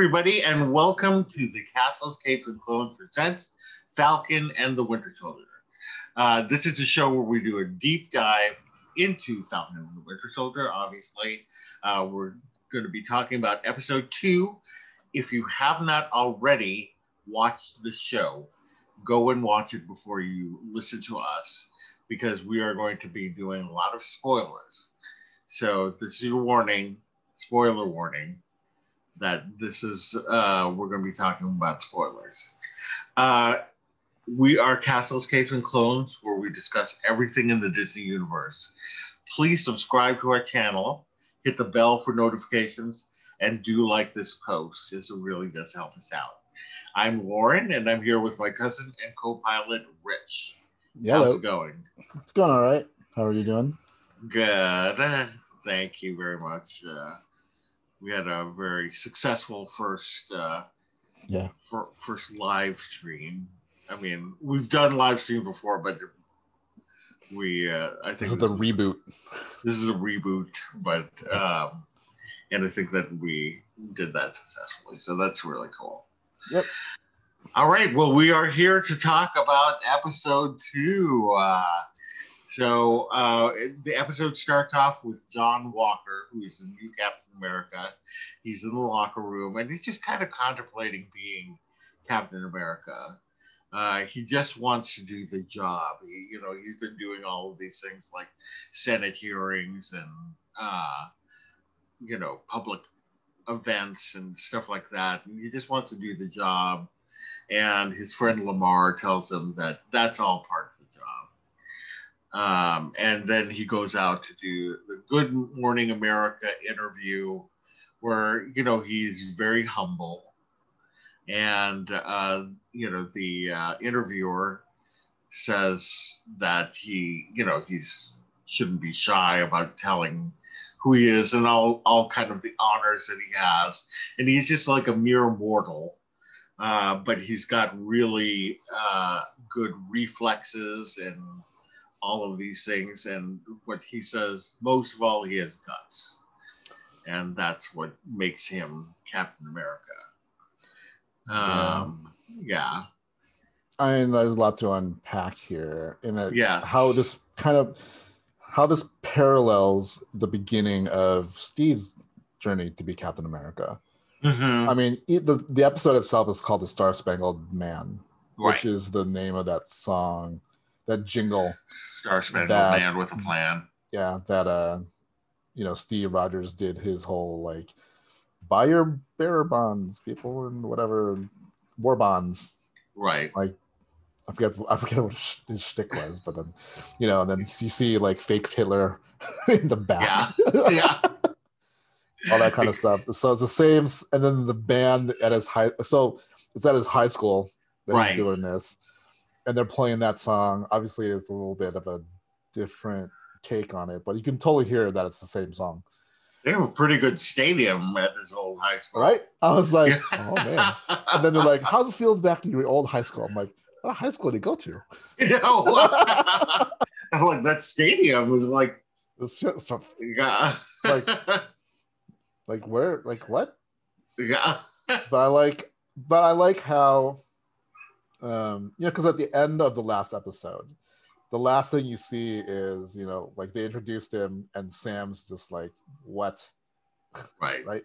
everybody, and welcome to the Castles, Capes, and Clones Presents Falcon and the Winter Soldier. This is a show where we do a deep dive into Falcon and the Winter Soldier. Obviously, we're going to be talking about episode 2. If you have not already watched the show, go and watch it before you listen to us, because we are going to be doing a lot of spoilers. So this is your warning, spoiler warning, that this is, we're going to be talking about spoilers. We are Castles, Capes, and Clones, where we discuss everything in the Disney universe. Please subscribe to our channel, hit the bell for notifications, and do like this post. This really does help us out. I'm Loren, and I'm here with my cousin and co-pilot, Rich. Hello. How's it going? It's going all right. How are you doing? Good. Thank you very much. We had a very successful first live stream. I mean, we've done live stream before, but I think this is the reboot. This is a reboot, but and I think that we did that successfully, so that's really cool. Yep. All right. Well, we are here to talk about episode 2. So the episode starts off with John Walker, who is the new Captain America. He's in the locker room, and he's just kind of contemplating being Captain America. He just wants to do the job. He's been doing all of these things like Senate hearings and, public events and stuff like that. And he just wants to do the job. And his friend Lamar tells him that that's all part of the job. And then he goes out to do the Good Morning America interview where, he's very humble. And, the interviewer says that he shouldn't be shy about telling who he is and all kind of the honors that he has. And he's just like a mere mortal. But he's got really good reflexes and all of these things. And what he says, most of all, he has guts. And that's what makes him Captain America. Yeah. I mean, there's a lot to unpack here in that. Yeah. How this parallels the beginning of Steve's journey to be Captain America. Mm-hmm. I mean, the episode itself is called the Star-Spangled Man, right, which is the name of that song, that jingle. Star-Spangled Man with a Plan. Yeah, that Steve Rogers did his whole like, buy your bearer bonds, people, and whatever, war bonds. Right. Like, I forget what his shtick was, but then, and then you see like fake Hitler in the back. Yeah. All that kind of stuff. So it's the same, and then the band at his it's at his high school that he's doing this, and they're playing that song. Obviously, it's a little bit of a different take on it, but you can totally hear that it's the same song. They have a pretty good stadium at his old high school. Right? I was like, oh man. And then they're like, how's it feel back to your old high school? I'm like, what high school did you go to? I'm like, that stadium was like, this shit, yeah. like where, like what? Yeah. But I like how, because at the end of the last episode, the last thing you see is, like they introduced him and Sam's just like, what? Right. Right.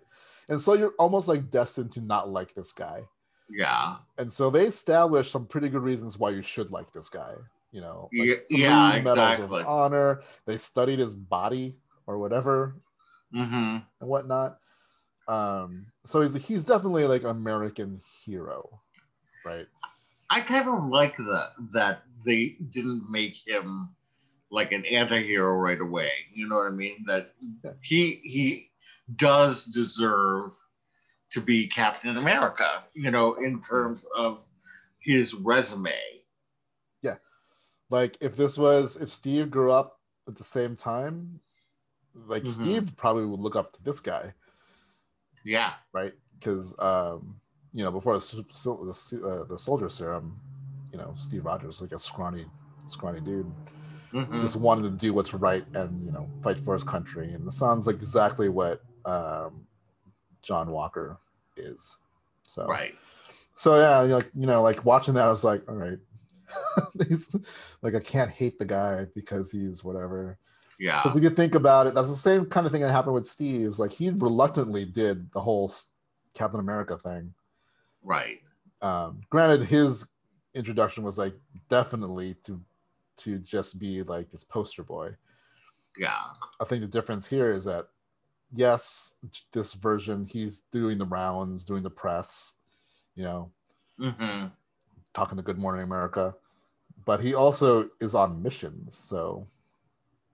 And so you're almost like destined to not like this guy. Yeah. And so they established some pretty good reasons why you should like this guy. Like exactly. Of honor. They studied his body or whatever, mm-hmm, and whatnot. So he's definitely like an American hero, right? I kind of like that they didn't make him like an anti-hero right away. You know what I mean? That he does deserve to be Captain America, in terms of his resume. Yeah. Like if Steve grew up at the same time, like mm-hmm, Steve probably would look up to this guy. Yeah. Right? Because, before the soldier serum, Steve Rogers, like a scrawny dude, mm-hmm, just wanted to do what's right and, fight for his country. And it sounds like exactly what John Walker is. So, right. So yeah, like watching that, I was like, all right, he's like, I can't hate the guy because he's whatever. Yeah. Because if you think about it, that's the same kind of thing that happened with Steve. It's like he reluctantly did the whole Captain America thing. Right. Granted, his introduction was like definitely to just be like this poster boy. Yeah. I think the difference here is that yes, this version he's doing the rounds, doing the press, Mm-hmm. talking to Good Morning America, but he also is on missions, so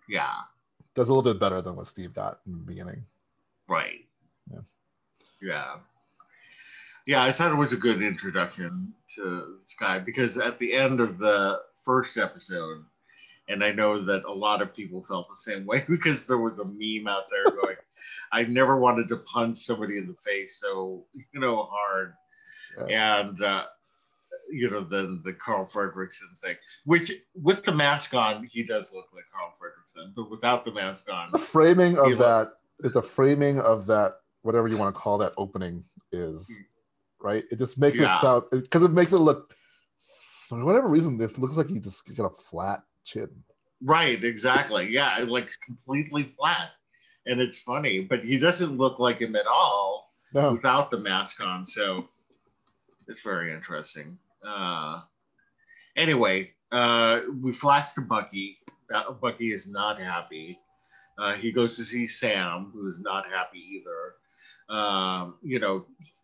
yeah, does a little bit better than what Steve got in the beginning. right. Yeah. Yeah. Yeah, I thought it was a good introduction to this guy because at the end of the first episode, and I know that a lot of people felt the same way because there was a meme out there going, I never wanted to punch somebody in the face so, hard. Yeah. And, then the Carl Fredricksen thing, which with the mask on, he does look like Carl Fredricksen, but without the mask on. The framing of that, whatever you want to call that opening is, right? It just makes it sound, because it makes it look, for whatever reason, it looks like he just got a flat chin. Right, exactly. Yeah, like completely flat. And it's funny, but he doesn't look like him at all without the mask on. So it's very interesting. Anyway, we flash to Bucky. Bucky is not happy. He goes to see Sam, who is not happy either.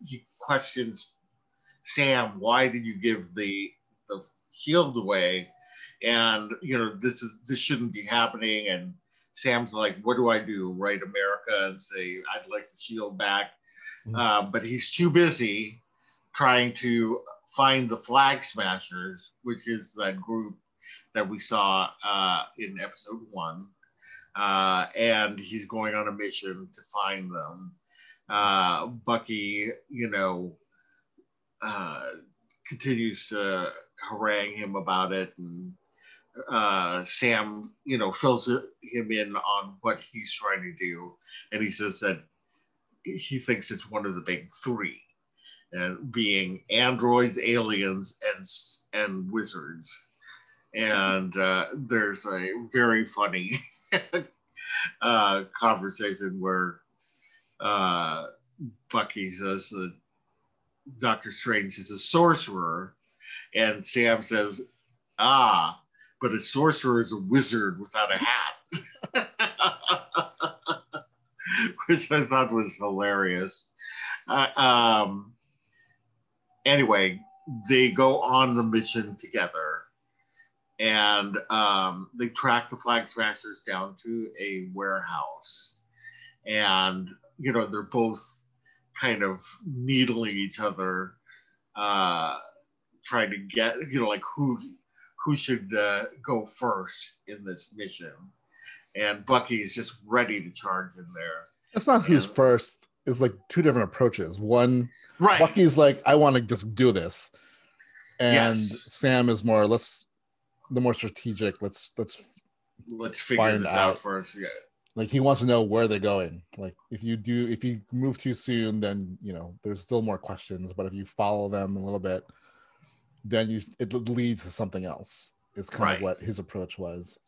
He questions Sam, why did you give the shield away? And this shouldn't be happening. And Sam's like, what do I do? Write America and say I'd like the shield back. But he's too busy trying to find the Flag Smashers, which is that group that we saw in episode 1. And he's going on a mission to find them. Bucky, continues to harangue him about it, and Sam, fills him in on what he's trying to do, and he says that he thinks it's one of the big 3, and being androids, aliens, and wizards. And there's a very funny conversation where Bucky says that Doctor Strange is a sorcerer, and Sam says, but a sorcerer is a wizard without a hat. Which I thought was hilarious. Anyway, they go on the mission together, and they track the Flag Smashers down to a warehouse. And, they're both kind of needling each other, trying to get, like who should go first in this mission. And Bucky's just ready to charge in there. It's not who's first. It's like 2 different approaches. One, right. Bucky's like, I want to just do this. And yes. Sam is more, the more strategic. Let's figure this out first. Yeah. Like he wants to know where they're going. Like if you move too soon, then there's still more questions. But if you follow them a little bit, then it leads to something else. It's kind of what his approach was.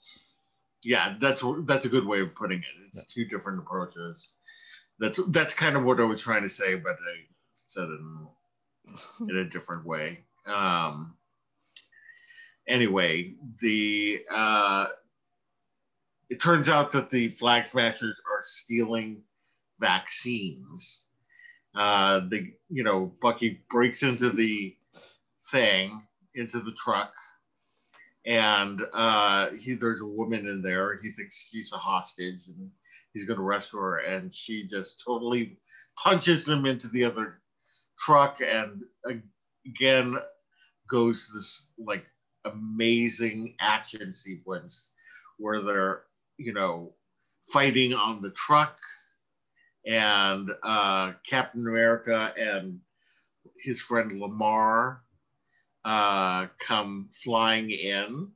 Yeah, that's a good way of putting it. It's 2 different approaches. That's kind of what I was trying to say, but I said it in a different way. Anyway, it turns out that the Flag Smashers are stealing vaccines. Bucky breaks into the truck, and there's a woman in there. He thinks she's a hostage, and he's going to rescue her, and she just totally punches him into the other truck, and again goes this like amazing action sequence where they're fighting on the truck, and Captain America and his friend Lamar come flying in,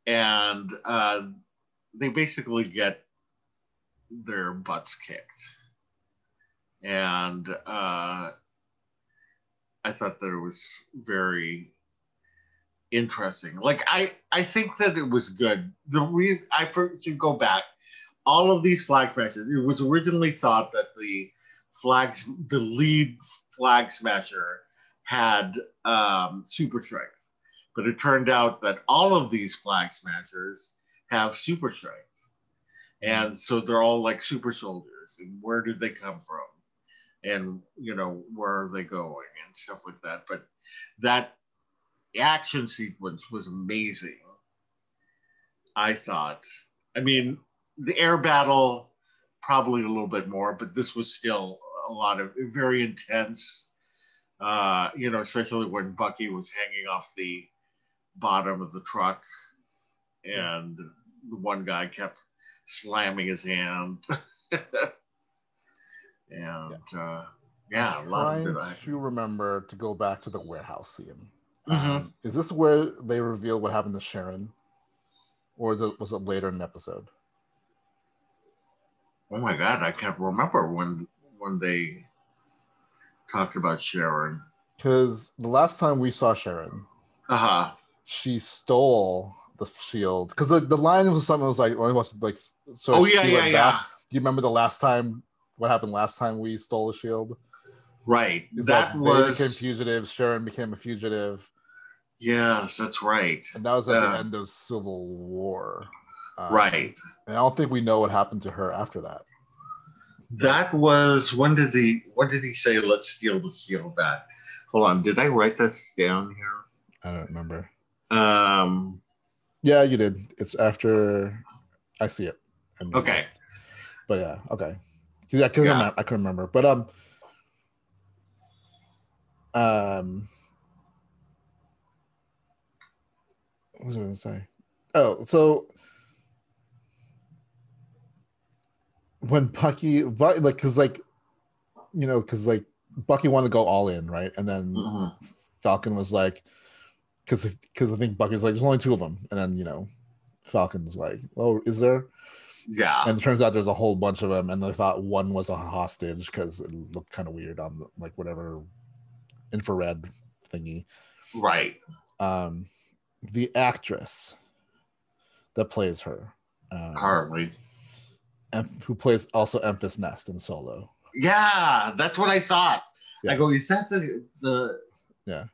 and they basically get their butts kicked. And I thought that it was very interesting. Like I think that it was good. I should go back. All of these flag smashes. It was originally thought that the lead flag smasher had super strength, but it turned out that all of these flag smashers have super strength, and so they're all like super soldiers. And where did they come from? And where are they going and stuff like that. But that action sequence was amazing, I thought. I mean, the air battle probably a little bit more, but this was still a lot of very intense. Especially when Bucky was hanging off the bottom of the truck, and the one guy kept slamming his hand. And a lot of it. Trying to remember to go back to the warehouse scene. Is this where they reveal what happened to Sharon, or was it later in the episode? Oh my God, I can't remember when they talked about Sharon. Because the last time we saw Sharon, she stole the shield. Because the line was something that was like, so oh yeah. Do you remember the last time? What happened last time we stole the shield? Right. They became fugitives. Sharon became a fugitive. Yes, that's right. And that was at the end of Civil War. Right. And I don't think we know what happened to her after that. That was when did he say let's steal the shield back? Hold on, did I write this down here? I don't remember. Yeah, you did. It's after I see it. Okay. But yeah, okay. I couldn't remember. But what was I going to say? Oh, so when Bucky because Bucky wanted to go all in, right? And then Falcon was like, because I think Bucky's like, there's only two of them, and then Falcon's like, oh, is there? Yeah. And it turns out there's a whole bunch of them, and they thought one was a hostage because it looked kind of weird on whatever infrared thingy. Right. The actress that plays her, Harley, who plays also Emphas Nest in Solo. Yeah, that's what I thought. Yeah. I go, is that the yeah.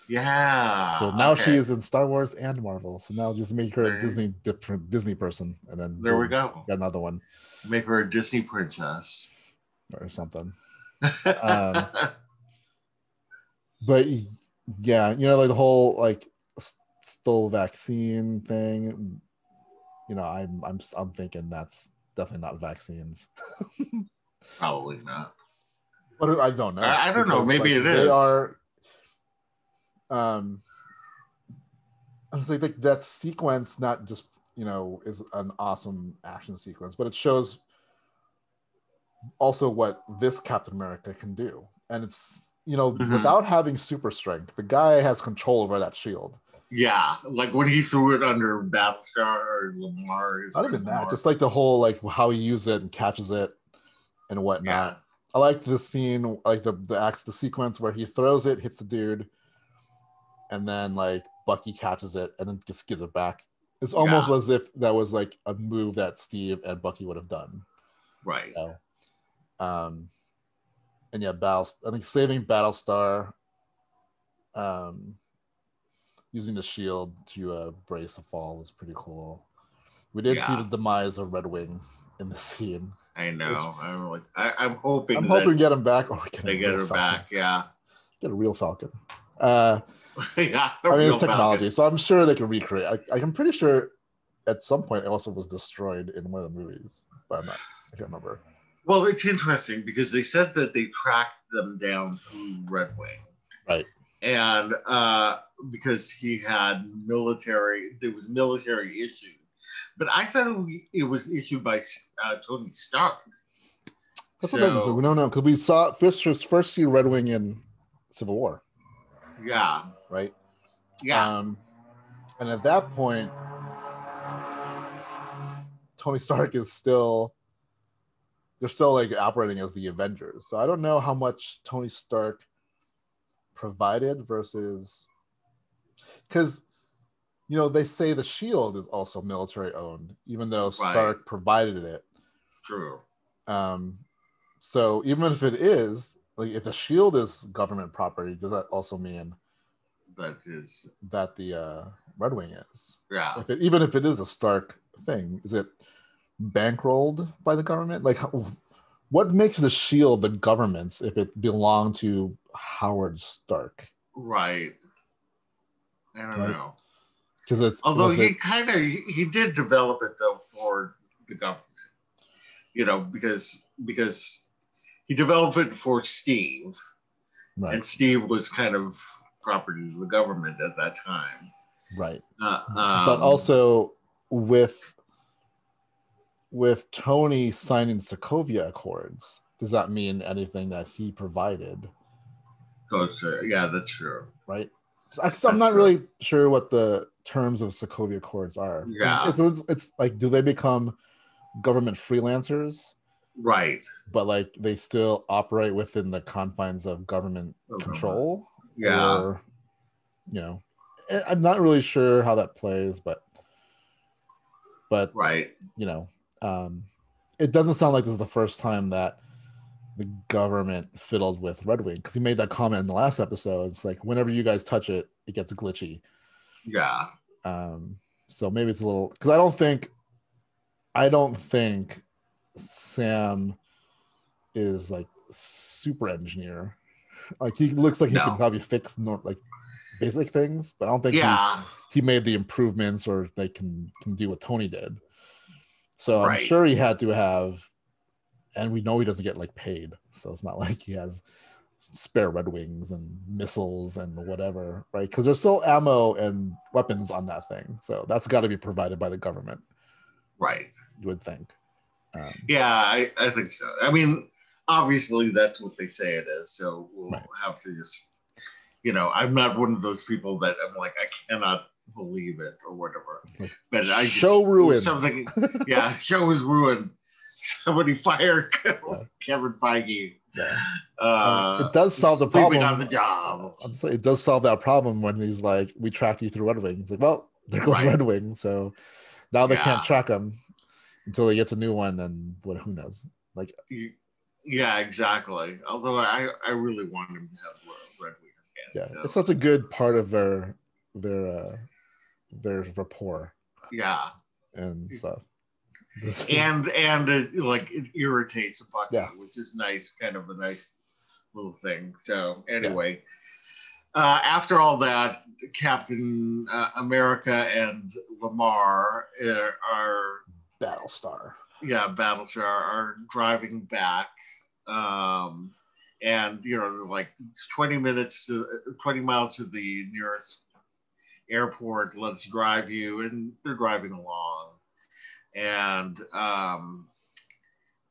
Yeah. So now she is in Star Wars and Marvel. So now just make her a Disney person, and then there we go. Got another one. Make her a Disney princess or something. But yeah, the whole stole vaccine thing. I'm thinking that's definitely not vaccines. Probably not. But I don't know. I don't know. Maybe it is. They are. I was like that sequence, not just is an awesome action sequence, but it shows also what this Captain America can do, and it's without having super strength, the guy has control over that shield. Yeah, like when he threw it under Battlestar or Lamar. Not even that, just the whole how he uses it and catches it and whatnot. Yeah. I like the scene, the sequence where he throws it, hits the dude, and then Bucky catches it and then just gives it back. It's almost as if that was a move that Steve and Bucky would have done. Right. And yeah, I think saving Battlestar, using the shield to brace the fall was pretty cool. We did see the demise of Red Wing in the scene. I know. I'm hoping. I'm hoping we get him back, or they get her back. Yeah. Get a real Falcon. It's technology, Falcon. So I'm sure they can recreate. I'm pretty sure at some point it also was destroyed in one of the movies, but I can't remember. Well, it's interesting because they said that they tracked them down through Red Wing, right? And because he had military issued, but I thought it was issued by Tony Stark. That's what I did. We don't know because we saw first see Red Wing in Civil War. Yeah. Right. Yeah. And at that point, Tony Stark is still. They're still operating as the Avengers. So I don't know how much Tony Stark provided versus, because they say the shield is also military owned, even though Stark provided it. True. So even if it is, like, if the shield is government property, does that also mean that the Red Wing is? Yeah. Even if it is a Stark thing, is it bankrolled by the government? Like, what makes the shield the government's if it belonged to Howard Stark? Right. I don't know. Although he did develop it though for the government, because he developed it for Steve, right. And Steve was kind of property of the government at that time, right? But also with Tony signing Sokovia Accords, does that mean anything that he provided? Yeah, that's true. Right. I'm not really sure what the terms of Sokovia Accords are. Yeah. It's like, do they become government freelancers? Right. But like they still operate within the confines of government control? Yeah. Or, I'm not really sure how that plays, but right. It doesn't sound like this is the first time that the government fiddled with Red Wing, because he made that comment in the last episode. It's like, whenever you guys touch it, it gets glitchy. Yeah. So maybe it's a little, because I don't think Sam is like super engineer. Like, he looks like he can probably fix like basic things, but I don't think he made the improvements or they can do what Tony did. So I'm sure he had to have, and we know he doesn't get like paid, so it's not like he has spare Red Wings and missiles and whatever, right? Because there's still ammo and weapons on that thing, so that's got to be provided by the government, right? You would think. I think so. I mean, obviously that's what they say it is, so we'll have to just, I'm not one of those people that I'm like, I cannot believe it or whatever. But I just show ruined. Something, show was ruined. Somebody fire Kevin Feige. Yeah. It does solve the problem. On the job. It does solve that problem when he's like, we tracked you through Red Wing. He's like, well, there goes Red Wing. So now they can't track him until he gets a new one, and who knows? Like, yeah, exactly. Although I really want him to have Red Wing again. Yeah, so. It's such a good part of their rapport. Yeah. And stuff. And it irritates Bucky, which is nice, kind of a nice little thing. So anyway, after all that, Captain America and Lamar are Battlestar. Yeah, Battlestar are driving back, and like 20 miles to the nearest airport. Let's drive you, and they're driving along. And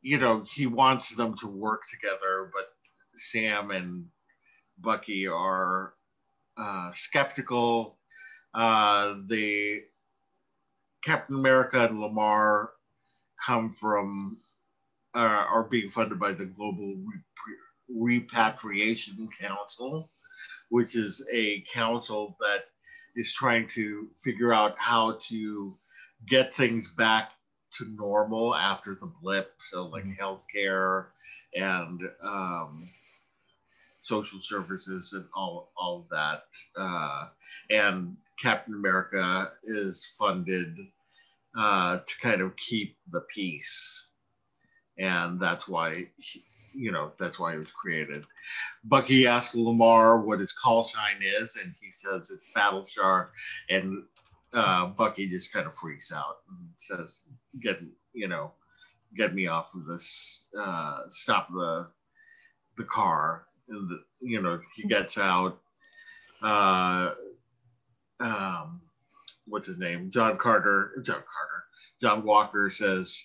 he wants them to work together, but Sam and Bucky are skeptical. The Captain America and Lamar are being funded by the Global Repatriation Council, which is a council that is trying to figure out how to get things back to normal after the blip. So like healthcare and social services and all of that. And Captain America is funded to kind of keep the peace. And that's why he was created. Bucky asked Lamar what his call sign is, and he says it's Battlestar. And Bucky just kind of freaks out and says, "Get me off of this. Stop the car." And he gets out. What's his name? John Walker says,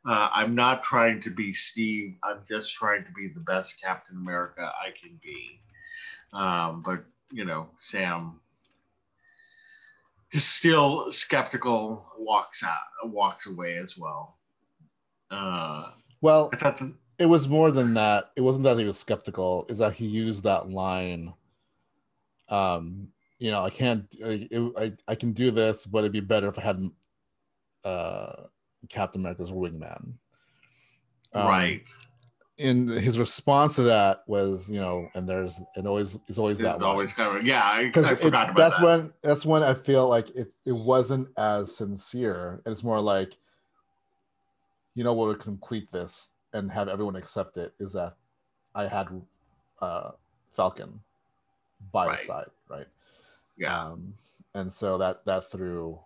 "I'm not trying to be Steve. I'm just trying to be the best Captain America I can be." But Sam, just still skeptical, walks away as well. Well, I thought it was more than that. It wasn't that he was skeptical. Is that he used that line I can't. I can do this, but it'd be better if I had Captain America's wingman. Right. And his response to that was, and it's always that way. Always kind of, yeah. I forgot about that. That's when I feel like it wasn't as sincere, and it's more like, what would complete this and have everyone accept it is that I had Falcon by his side, right? Yeah. And so that threw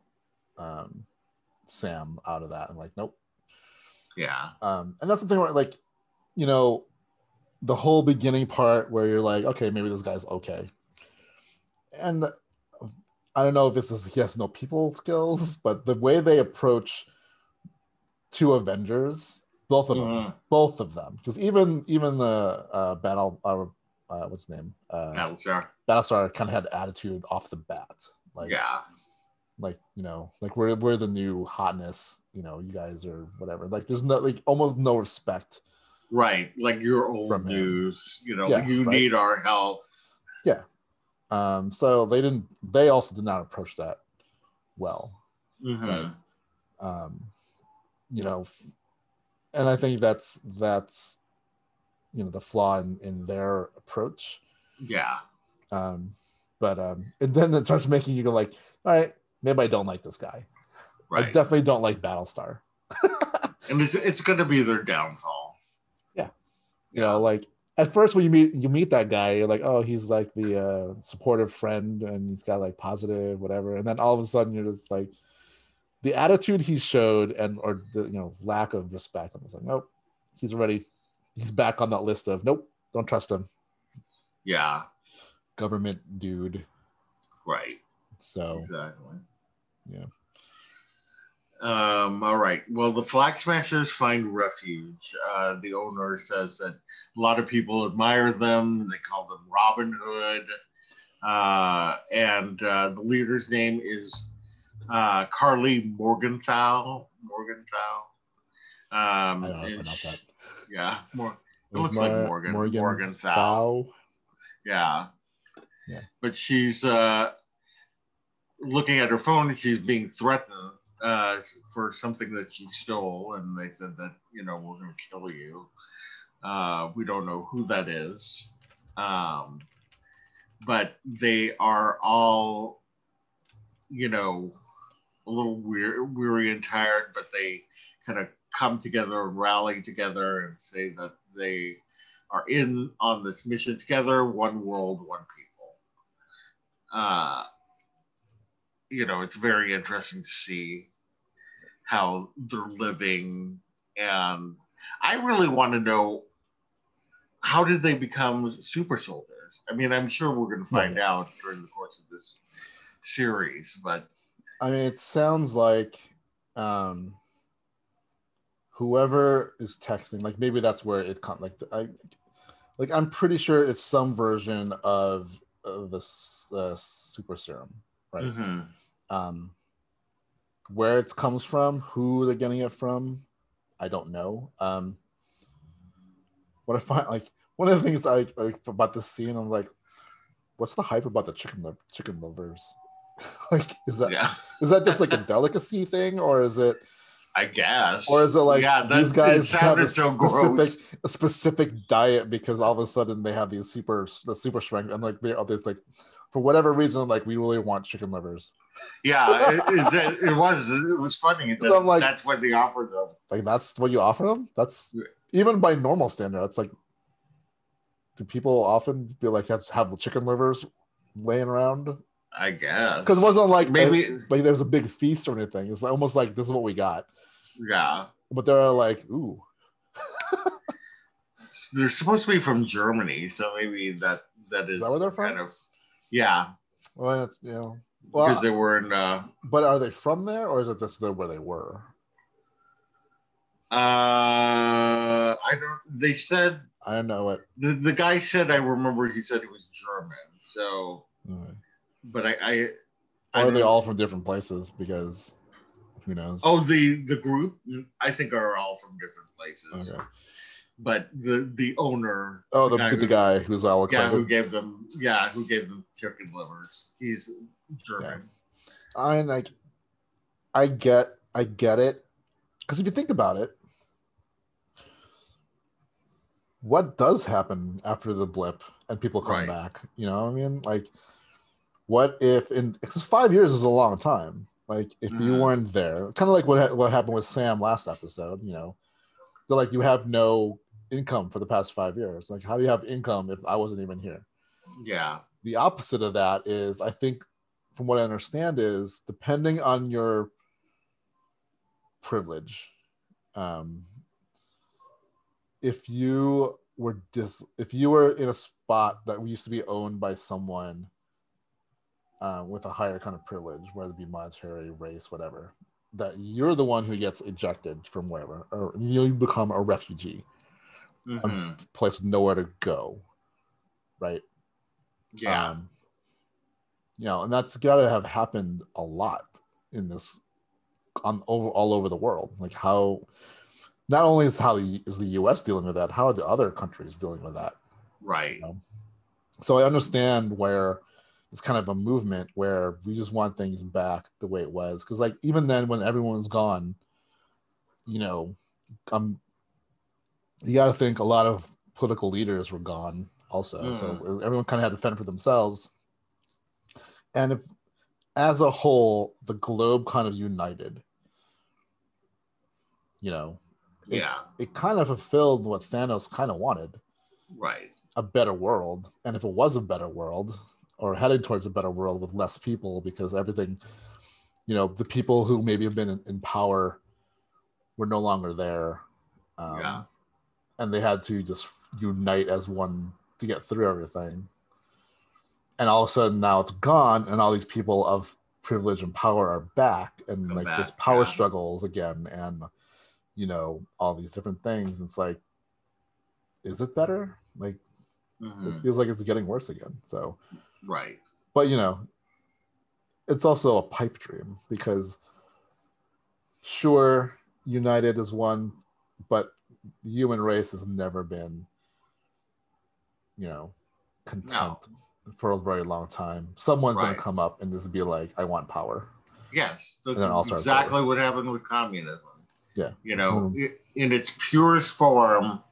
Sam out of that. I'm like, nope. Yeah. And that's the thing where, like, the whole beginning part where you're like, okay, maybe this guy's okay. And I don't know if he has no people skills, but the way they approach two Avengers, both of them, because even the battle, what's his name? Battlestar kind of had attitude off the bat, like, yeah, like like we're the new hotness, you guys are whatever. Like there's no, like, almost no respect. Right, like you're old news. You need our help. Yeah. So they also did not approach that well. Mm-hmm. Right. And I think that's the flaw in their approach. Yeah. But and then it starts making you go like, all right, maybe I don't like this guy. Right. I definitely don't like Battlestar. And it's going to be their downfall. Yeah. Like at first when you meet that guy, you're like, oh, he's like the supportive friend and he's got like positive whatever, and then all of a sudden you're just like, the attitude he showed or the lack of respect, I was like, nope, he's back on that list of nope, don't trust him. Yeah. Government dude. Right. So exactly. Yeah. All right. Well, the Flag Smashers find refuge. The owner says that a lot of people admire them. They call them Robin Hood. And the leader's name is Carly Morgenthau. I don't know that. Yeah. It looks like Morgenthau. Yeah. But she's looking at her phone and she's being threatened for something that she stole, and they said that we're going to kill you. We don't know who that is, but they are all a little weary and tired, but they kind of come together and rally together and say that they are in on this mission together. One world, one people. It's very interesting to see how they're living, and I really want to know, how did they become super soldiers? I mean, I'm sure we're going to find out during the course of this series, but I mean, it sounds like whoever is texting, like maybe that's where it comes. Like I'm pretty sure it's some version of the super serum, right? Mm-hmm. Where it comes from, who they're getting it from, I don't know. What I find, like, one of the things I like about this scene, I'm like, what's the hype about the chicken livers? Like, is that just like a delicacy thing, or is it? I guess. Or is it like these guys have a specific diet because all of a sudden they have the super strength, and like there's like, for whatever reason, like, we really want chicken livers. Yeah, it was funny. Like, that's what they offered them. Like, that's what you offer them? That's even by normal standard. It's like, do people often be like, have chicken livers laying around? I guess, because it wasn't like maybe like there was a big feast or anything. It's almost like, this is what we got. Yeah, but they're like, ooh. They're supposed to be from Germany, so maybe that is that where they're from? Kind of, yeah. Well, that's because they were in. But are they from there, or is it just where they were? I don't. They said. I don't know what the guy said. I remember he said it was German. So, but I are they all from different places? Because who knows? Oh, the group, I think, are all from different places. Okay. but the owner, Oh, the guy the who, guy who's all excited. who gave them chicken livers. He's German. I like, I get it, because if you think about it, what does happen after the blip and people come back? You know what I mean? Like, what if because 5 years is a long time. Like, if you weren't there, kind of like what happened with Sam last episode, you know, they're like, you have no income for the past 5 years. Like, how do you have income if I wasn't even here? Yeah. The opposite of that is, I think, from what I understand, is depending on your privilege. If you were in a spot that used to be owned by someone with a higher kind of privilege, whether it be monetary, race, whatever, that you're the one who gets ejected from wherever, or you become a refugee, a place with nowhere to go, right? Yeah. You know, and that's got to have happened a lot in this, all over the world. Like, how not only is the U.S. dealing with that, how are the other countries dealing with that? Right. You know? So I understand where it's kind of a movement where we just want things back the way it was. Because, like, even then, when everyone's gone, you know, you got to think a lot of political leaders were gone also. So everyone kind of had to fend for themselves. And if, as a whole, the globe kind of united, you know, it kind of fulfilled what Thanos kind of wanted. Right. A better world. And if it was a better world, or heading towards a better world with less people, because everything, you know, the people who maybe have been in power were no longer there. And they had to just unite as one to get through everything. And all of a sudden now it's gone, and all these people of privilege and power are back, and there's power struggles again, and, you know, all these different things. It's like, is it better? Like, it feels like it's getting worse again. So, right. But, you know, it's also a pipe dream, because sure, united is one, but the human race has never been, you know, content for a very long time. Someone's going to come up and just be like, I want power. Yes, that's exactly what happened with communism. Yeah. You know, in its purest form,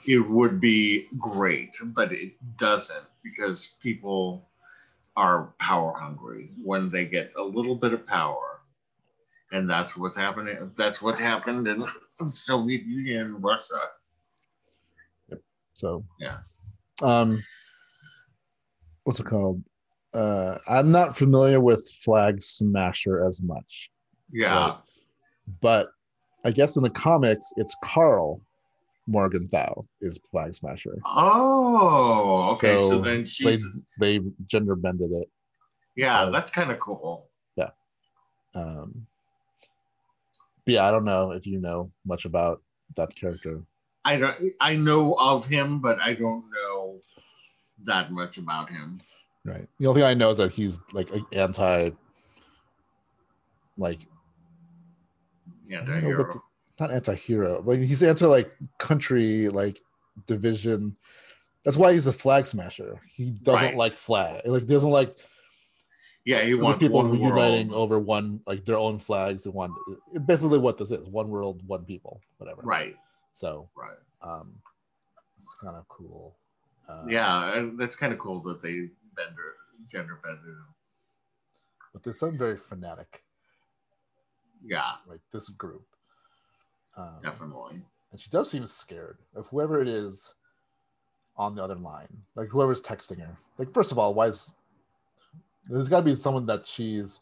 it would be great, but it doesn't, because people are power hungry when they get a little bit of power. And that's what's happening. That's what happened in the Soviet Union and Russia. Yep. So, yeah. What's it called? I'm not familiar with Flag Smasher as much. Yeah. Right? But I guess in the comics, it's Carl Morgenthau is Flag Smasher. Oh, okay. So then they gender bended it. Yeah, so, that's kind of cool. Yeah. Yeah, I don't know if you know much about that character. I know of him, but I don't know that much about him. Right. The only thing I know is that he's like anti-hero. Not anti-hero, but he's anti like country, like division. That's why he's a flag smasher. He doesn't like flag. Like doesn't like. Yeah, he wants people one uniting world. over one, like their own flags. They want basically what this is: one world, one people, whatever. Right. So. Right. It's kind of cool. Yeah, and that's kind of cool that they gender bended him. But they sound very fanatic. Yeah. Like this group. Definitely. And she does seem scared of whoever it is on the other line. Like whoever's texting her. Like, first of all, there's got to be someone that she's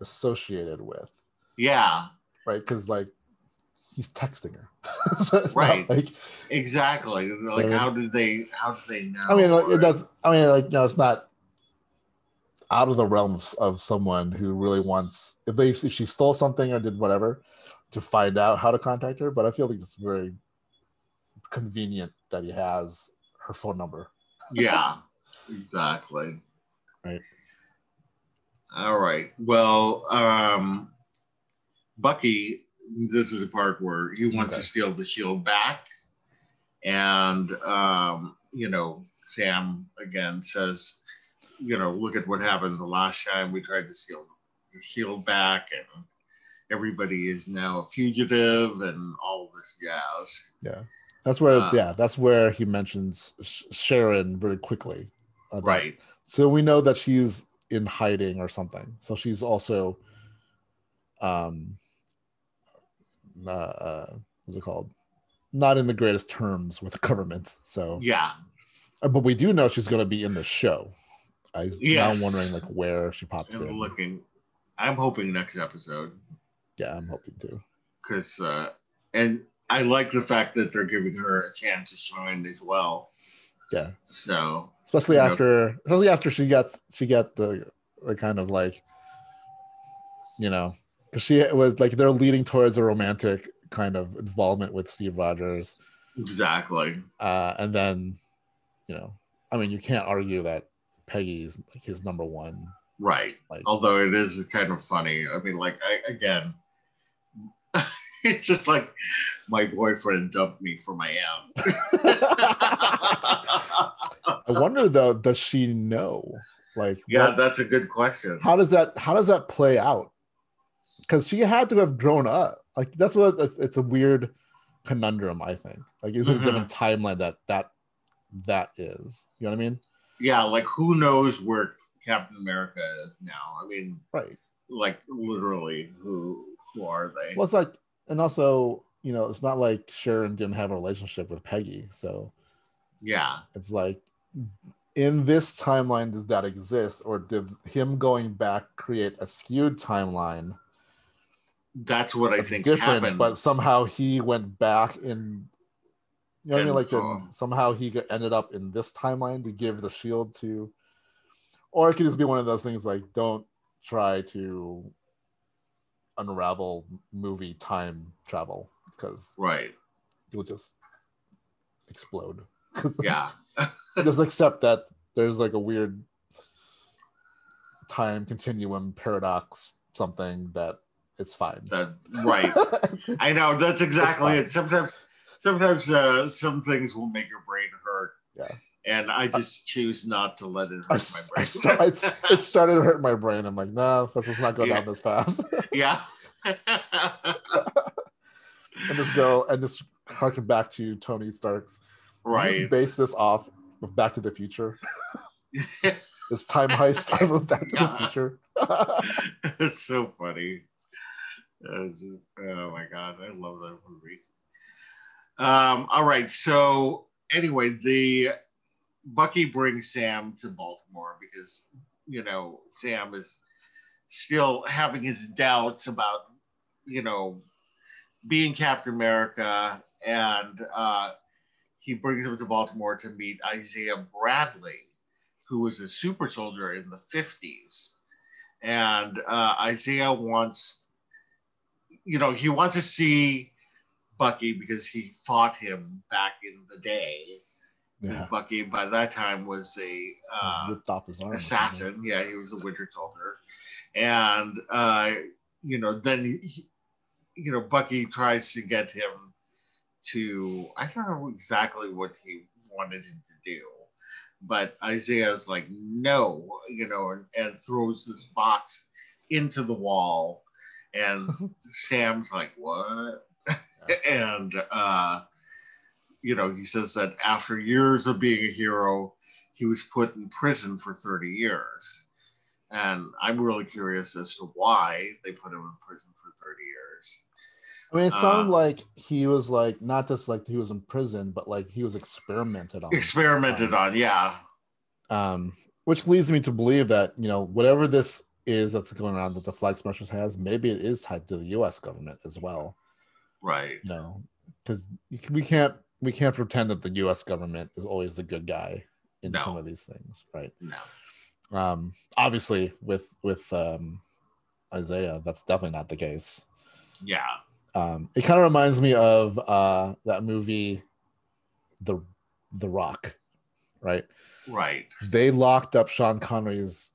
associated with. Yeah. Right? Because, like, he's texting her. So it's right. Like, exactly. Like, how do they know? I mean, it does. I mean, like, no, it's not out of the realm of someone who really wants, if she stole something or did whatever, to find out how to contact her. But I feel like it's very convenient that he has her phone number. Yeah, exactly. Right. All right. Well, Bucky, this is the part where he wants to steal the shield back, And Sam again says, look at what happened the last time we tried to steal the shield back, and everybody is now a fugitive, and all this jazz. Yeah, that's where he mentions Sharon very quickly. Right. So we know that she's in hiding or something. So she's also, what's it called? Not in the greatest terms with the government. So yeah, but we do know she's going to be in the show. Now I'm wondering like where she pops in. Looking, I'm hoping next episode. Yeah, I'm hoping to. Because and I like the fact that they're giving her a chance to shine as well. Yeah. So especially after she got the kind of like, because she was like they're leading towards a romantic kind of involvement with Steve Rogers. Exactly. And then, I mean, you can't argue that Peggy is like his number one. Right. Like, although it is kind of funny. I mean, like, it's just like my boyfriend dumped me for my aunt. I wonder though, does she know? Like, that's a good question. How does that play out? Because she had to have grown up. Like, that's what it's a weird conundrum, I think. Like, is it a different timeline that is? You know what I mean? Yeah, like who knows where Captain America is now? I mean, right. Like literally, who are they? Well, it's like, and also, it's not like Sharon didn't have a relationship with Peggy, so yeah, it's like, in this timeline, does that exist, or did him going back create a skewed timeline? That's what I think different, happened. But somehow he went back in. You know what I mean? Like then somehow he ended up in this timeline to give the shield to, or it could just be one of those things like, don't try to unravel movie time travel because you'll just explode. Yeah. Just accept that there's like a weird time continuum paradox, something that it's fine. Right. I know, that's exactly it. Sometimes some things will make your brain hurt. Yeah. And I just choose not to let it hurt my brain. It started to hurt my brain. I'm like, no, let's just not go down this path. Yeah. And just harken back to Tony Stark's. Right. Just base this off of Back to the Future. This time heist of Back to the Future. It's so funny. Oh my God, I love that movie. All right, so anyway, the Bucky brings Sam to Baltimore because Sam is still having his doubts about being Captain America, and he brings him to Baltimore to meet Isaiah Bradley, who was a super soldier in the 50s, and Isaiah wants to see Bucky because he fought him back in the day. Yeah. Bucky by that time was a ripped off his arm assassin. Yeah, he was a Winter Soldier, and then Bucky tries to get him to, I don't know exactly what he wanted him to do, but Isaiah's like no, and throws this box into the wall, and Sam's like, what? And he says that after years of being a hero, he was put in prison for 30 years. And I'm really curious as to why they put him in prison for 30 years. I mean, it sounded like he was like, not just like he was in prison, but like he was experimented on, yeah. Which leads me to believe that, whatever this is that's going on that the Flag Smashers has, maybe it is tied to the U.S. government as well. Right. Because we can't pretend that the U.S. government is always the good guy in some of these things, right? No. Obviously, with Isaiah, that's definitely not the case. Yeah. It kind of reminds me of that movie, The Rock, right? Right. They locked up Sean Connery's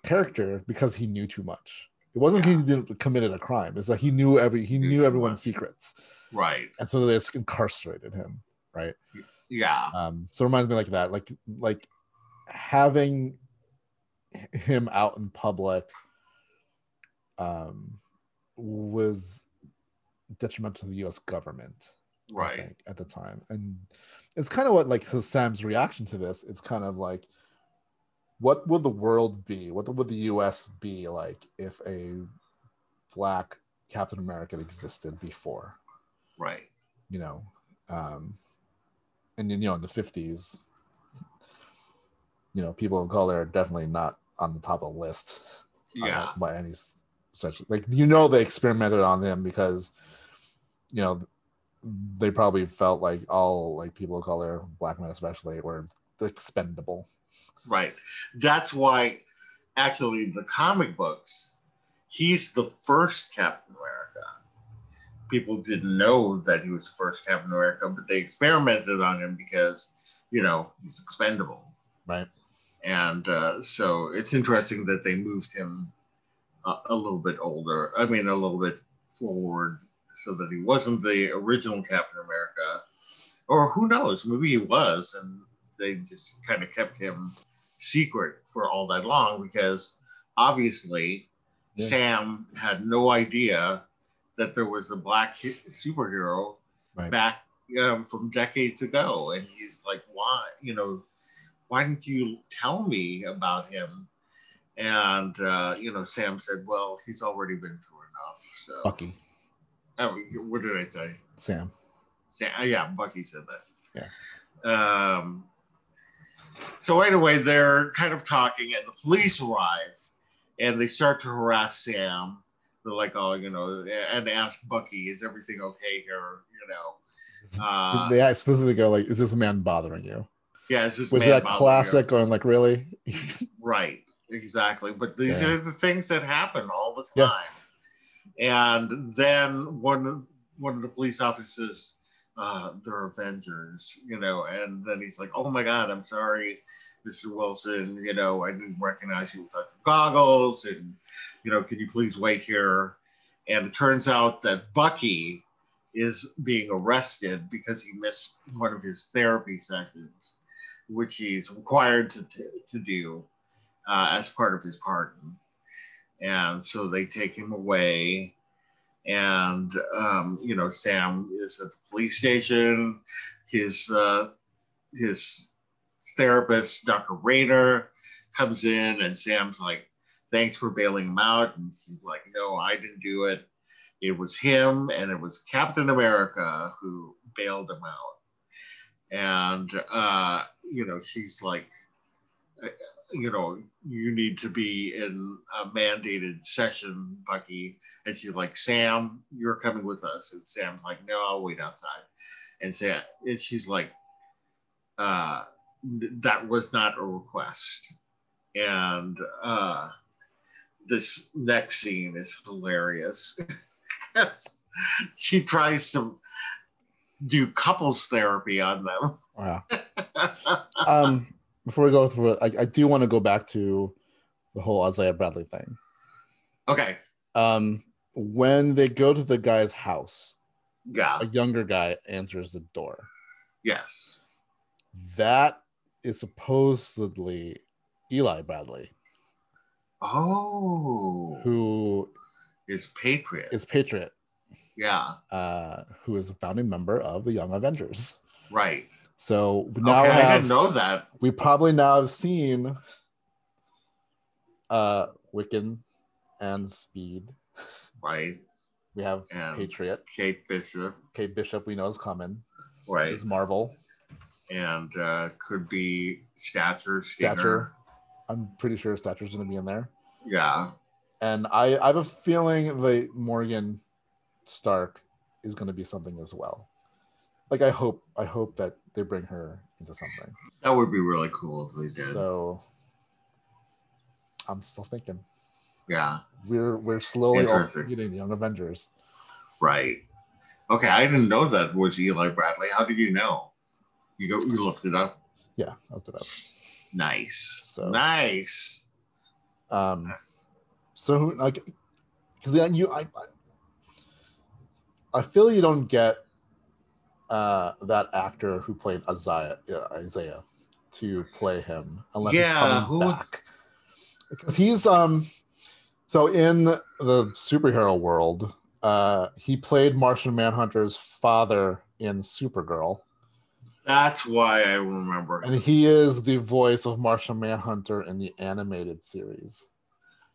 character because he knew too much. It wasn't he didn't committed a crime. It's like he knew everyone's secrets. Right. And so they just incarcerated him. right? Yeah. So it reminds me like that, like having him out in public was detrimental to the U.S. government, Right. I think, at the time. And it's kind of what, like, Sam's reaction to this, it's kind of like, what would the world be? What would the U.S. be like if a Black Captain America existed before? Right. You know, and you know, in the 50s, you know, people of color are definitely not on the top of the list. Yeah. By any such, like, you know, they experimented on him because, you know, they probably felt like all, like, people of color, Black men especially, were expendable. Right. That's why, actually, the comic books, he's the first Captain America. People didn't know that he was the first Captain America, but they experimented on him because, you know, he's expendable. Right. And so it's interesting that they moved him a little bit older. I mean, a little bit forward, so that he wasn't the original Captain America. Or who knows, maybe he was, and they just kind of kept him secret for all that long because obviously Sam had no idea that there was a Black superhero back from decades ago. And he's like, why? You know, why didn't you tell me about him? And, you know, Sam said, well, he's already been through enough. So. Bucky. Oh, what did I say? Sam. Yeah, Bucky said that. Yeah. So anyway, they're kind of talking, and the police arrive, and they start to harass Sam. They're like, oh, you know, and ask Bucky, is everything okay here? You know. They specifically go like, is this man bothering you? Yeah, is this was man that classic you? going like, really? Right, exactly. But these are the things that happen all the time. Yeah. And then one of the police officers, they're Avengers, you know, and then he's like, oh my God, I'm sorry, Mr. Wilson, you know, I didn't recognize you without your goggles, and, you know, can you please wait here? And it turns out that Bucky is being arrested because he missed one of his therapy sessions, which he's required to do as part of his pardon. And so they take him away. And, you know, Sam is at the police station. His therapist, Dr. Rayner, comes in, and Sam's like, thanks for bailing him out. And he's like, no, I didn't do it. It was him, and it was Captain America who bailed him out. And, you know, she's like, you know, you need to be in a mandated session, Bucky. And she's like, Sam, you're coming with us. And Sam's like, no, I'll wait outside. And she's like, that was not a request. And this next scene is hilarious. She tries to do couples therapy on them. Wow. Before we go through it, I do want to go back to the whole Isaiah Bradley thing. Okay. When they go to the guy's house, a younger guy answers the door. Yes. That is supposedly Eli Bradley. Oh. Who is Patriot. Yeah. Who is a founding member of the Young Avengers. Right. So now I didn't know that. We probably now have seen Wiccan and Speed. Right. We have Patriot. Kate Bishop we know is coming. Right. Is Marvel. And could be Stature. I'm pretty sure Stature's going to be in there. Yeah. And I have a feeling that Morgan Stark is going to be something as well. Like, I hope that they bring her into something. That would be really cool if they did. So I'm still thinking. Yeah. We're slowly all getting Young Avengers. Right. Okay, I didn't know that was Eli Bradley. How did you know? You looked it up? Yeah, I looked it up. Nice. Nice. So like, because I feel you don't get that actor who played Isaiah to play him unless he's coming back. Because he's so in the superhero world, he played Martian Manhunter's father in Supergirl. That's why I remember him. And he is the voice of Martian Manhunter in the animated series.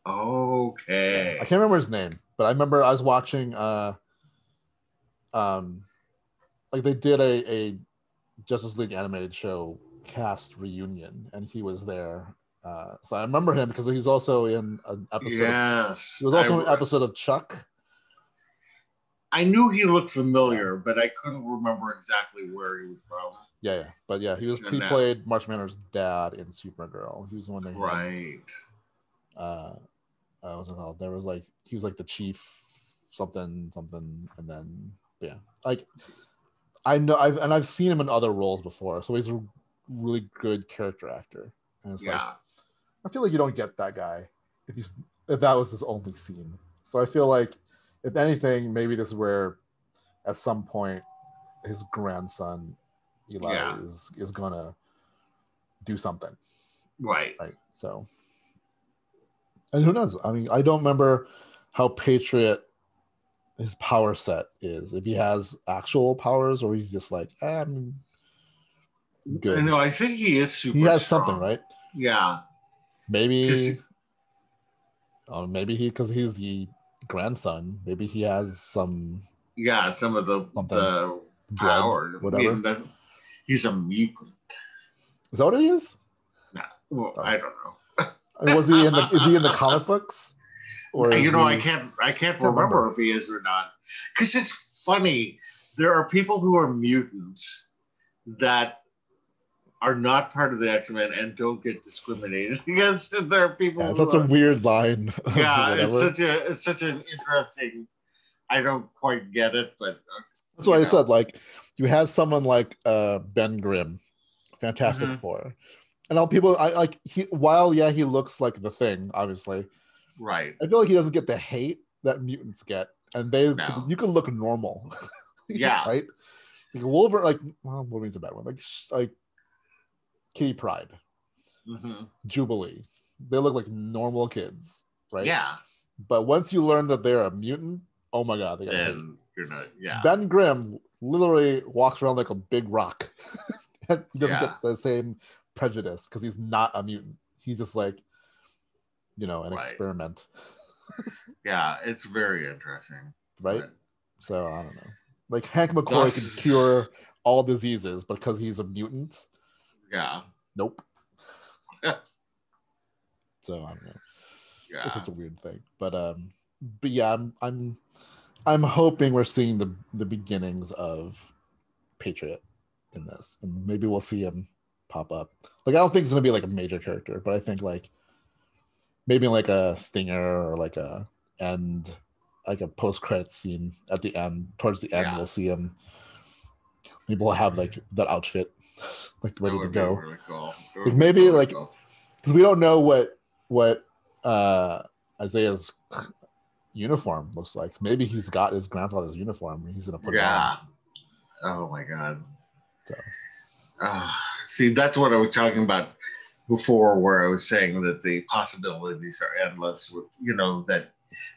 Okay. Yeah. I can't remember his name, but I remember I was watching like they did a Justice League animated show cast reunion, and he was there. So I remember him because he's also in an episode. Yes, he was also in an episode of Chuck. I knew he looked familiar, but I couldn't remember exactly where he was from. Yeah. But yeah, he played Martian Manhunter's dad in Supergirl. He was the one that what's it called? There was like he was like the chief something, and then like I know I've seen him in other roles before, so he's a really good character actor. And it's like I feel like you don't get that guy if that was his only scene. So I feel like if anything, maybe this is where at some point his grandson Eli is gonna do something. Right. So, and who knows? I mean, I don't remember how Patriot his power set is. If he has actual powers, or he's just like, I'm good. No, I think he is super. He has strong. something, right? Yeah. Maybe. Maybe because he's the grandson. Maybe he has some. Yeah, some of the power. Whatever. He's a mutant. Is that what he is? No, well, I don't know. Was he in the? Is he in the comic books? Or I can't remember if he is or not. Because it's funny. There are people who are mutants that are not part of the X-Men and don't get discriminated against. And there are people. Yeah, that's a weird line. Yeah, it's such an interesting. I don't quite get it, but that's why I said like you have someone like Ben Grimm, Fantastic Four, and all people while he looks like the Thing, obviously. Right. I feel like he doesn't get the hate that mutants get, and you can look normal. Yeah. Right. Like Wolverine, Wolverine's a bad one. Like Kitty Pryde, Jubilee, they look like normal kids, right? Yeah. But once you learn that they're a mutant, oh my god, they got hate. You're not. Yeah. Ben Grimm literally walks around like a big rock. And he doesn't get the same prejudice because he's not a mutant. He's just like, an experiment. Yeah, it's very interesting. Right? But... So, I don't know. Like, Hank McCoy can cure all diseases because he's a mutant. Yeah. Nope. So, I don't know. Yeah. It's just a weird thing. But yeah, I'm hoping we're seeing the beginnings of Patriot in this. And maybe we'll see him pop up. Like, I don't think it's going to be like a major character, but I think like maybe like a stinger or like a post-credit scene at the end. Towards the end, we'll see him. Maybe we'll have like that outfit like ready to go. Really cool. Like maybe really like because we don't know what Isaiah's uniform looks like. Maybe he's got his grandfather's uniform. He's gonna put it on. Oh my god. So. See, that's what I was talking about before, where I was saying that the possibilities are endless. With that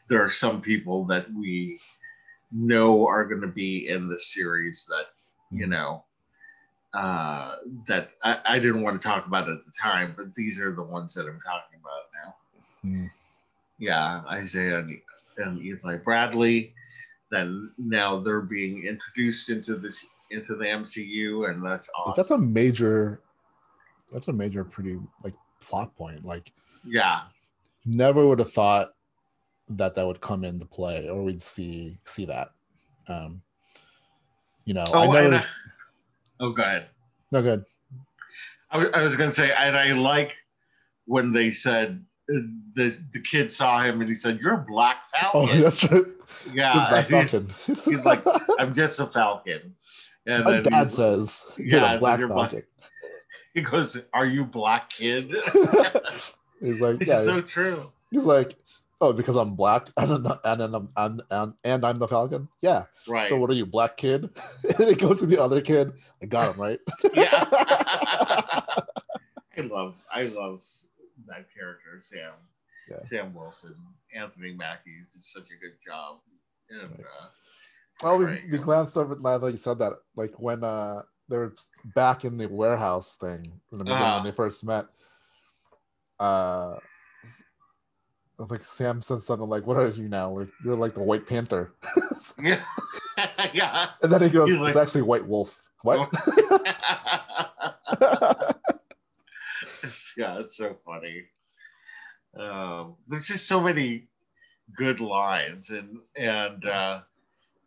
there are some people that we know are going to be in the series that that I didn't want to talk about at the time, but these are the ones that I'm talking about now. Yeah, Isaiah and Eli Bradley. Then now they're being introduced into the MCU, and that's awesome. That's a major pretty like plot point. Like, never would have thought that would come into play, or we'd see that. I never. Go ahead. No, good. I was going to say, and I like when they said the kid saw him and he said, "You're a Black Falcon." Oh, that's true. Yeah, he's like, "I'm just a Falcon." And my dad says, "Yeah, Black Falcon." He goes, "Are you Black Kid?" He's like, "This is so true." He's like, Oh, because I'm black and I'm the Falcon. Yeah. Right. So what are you, black kid? And it goes to the other kid. I got him right. Yeah. I love that character, Sam. Yeah. Sam Wilson. Anthony Mackie did such a good job. And well, we glanced over it now that you said that. Like when they were back in the warehouse thing in the beginning when they first met. I think Sam said something like, "What are you now? Like, you're like the White Panther." Yeah. Yeah. And then he goes, "It's actually White Wolf." What? Yeah, it's so funny. There's just so many good lines, and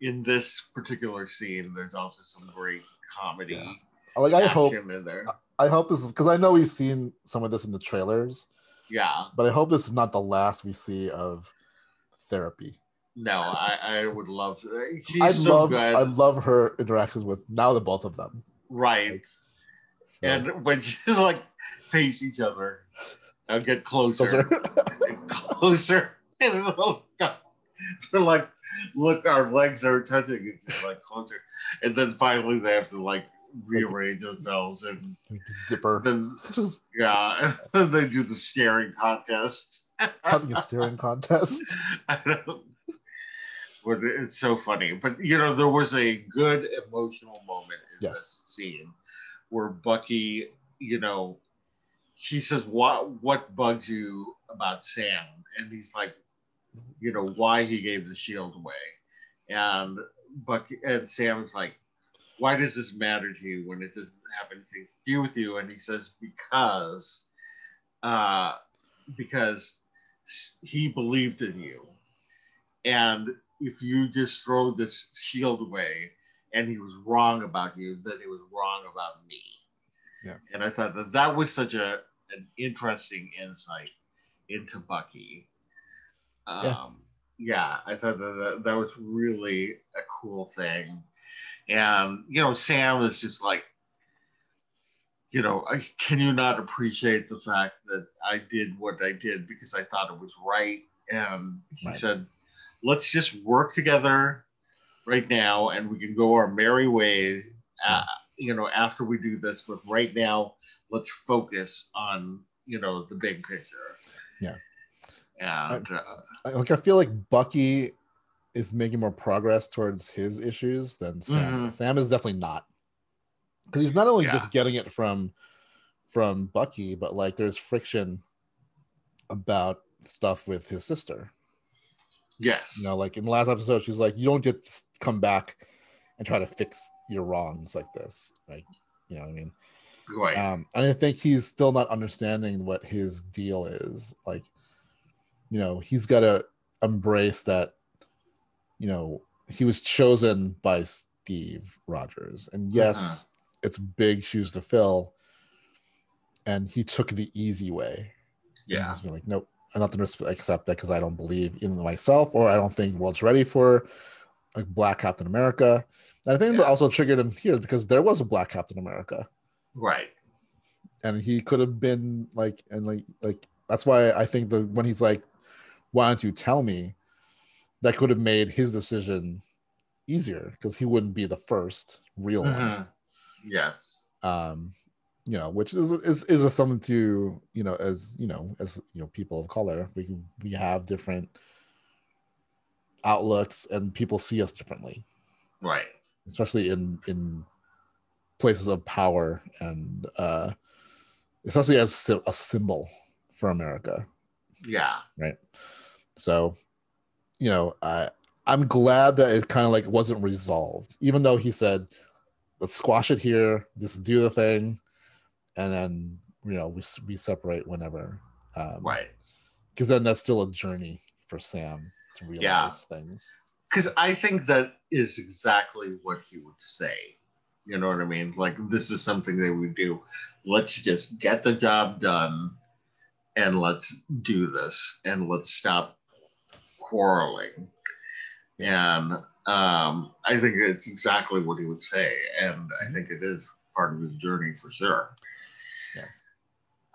in this particular scene, there's also some great comedy. Yeah. Like I hope in there. I hope this is because I know we've seen some of this in the trailers. Yeah, but I hope this is not the last we see of Therapy. No, I would love to. Good. I love her interactions with now the both of them. Right. Like, so. And when she's like face each other, I'll get closer. And closer. And they're like, look, our legs are touching. It's like closer. And then finally they have to like rearrange themselves and zipper. Then yeah, and then they do the staring contest. Having a staring contest. I don't. But it's so funny. But there was a good emotional moment in this scene where Bucky, she says, "What bugs you about Sam?" And he's like, why he gave the shield away, and Bucky and Sam is like, why does this matter to you when it doesn't have anything to do with you? And he says, because he believed in you. And if you just throw this shield away and he was wrong about you, then he was wrong about me. Yeah. And I thought that was such an interesting insight into Bucky. Yeah, I thought that was really a cool thing. And, Sam is just like, can you not appreciate the fact that I did what I did because I thought it was right? And he said, let's just work together right now and we can go our merry way, after we do this. But right now, let's focus on, the big picture. Yeah. And I feel like Bucky is making more progress towards his issues than Sam. Mm-hmm. Sam is definitely not, because he's not only just getting it from Bucky, but like there's friction about stuff with his sister. Yes. Like in the last episode, she's like, you don't get to come back and try to fix your wrongs like this. Like, you know what I mean? Right. And I think he's still not understanding what his deal is. Like, he's got to embrace that, he was chosen by Steve Rogers. And yes, it's big shoes to fill. And he took the easy way. Yeah. And just be like, nope, I'm not going to accept that because I don't believe in myself, or I don't think the world's ready for a black Captain America. And I think that also triggered him here because there was a black Captain America. Right. And he could have been like that's why I think when he's like, why don't you tell me, that could have made his decision easier because he wouldn't be the first real one. Yes. Which is something to, as people of color, we have different outlooks and people see us differently. Right. Especially in places of power and especially as a symbol for America. Yeah. Right. So, I'm glad that it kind of like wasn't resolved, even though he said, let's squash it here, just do the thing. And then, we separate whenever. Right. Because then that's still a journey for Sam to realize things. Because I think that is exactly what he would say. You know what I mean? Like, this is something they would do. Let's just get the job done and let's do this and let's stop quarreling. And I think it's exactly what he would say. And I think it is part of his journey for sure. Yeah.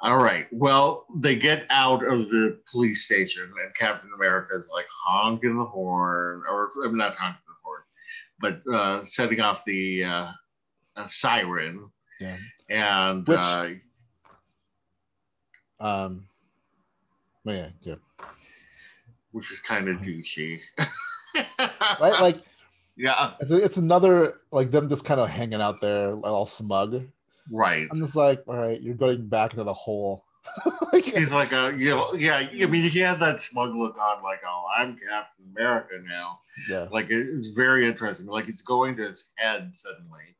All right. Well, they get out of the police station, and Captain America is like honking the horn, or I'm not honking the horn, but setting off the siren. Yeah. And Which, yeah. Which is kind of douchey. Right? Like, yeah. It's another, like, them just kind of hanging out there, like, all smug. Right. I'm just like, all right, you're going back into the hole. Like, he's like, yeah. I mean, he had that smug look on, like, oh, I'm Captain America now. Yeah. Like, it's very interesting. Like, it's going to his head suddenly.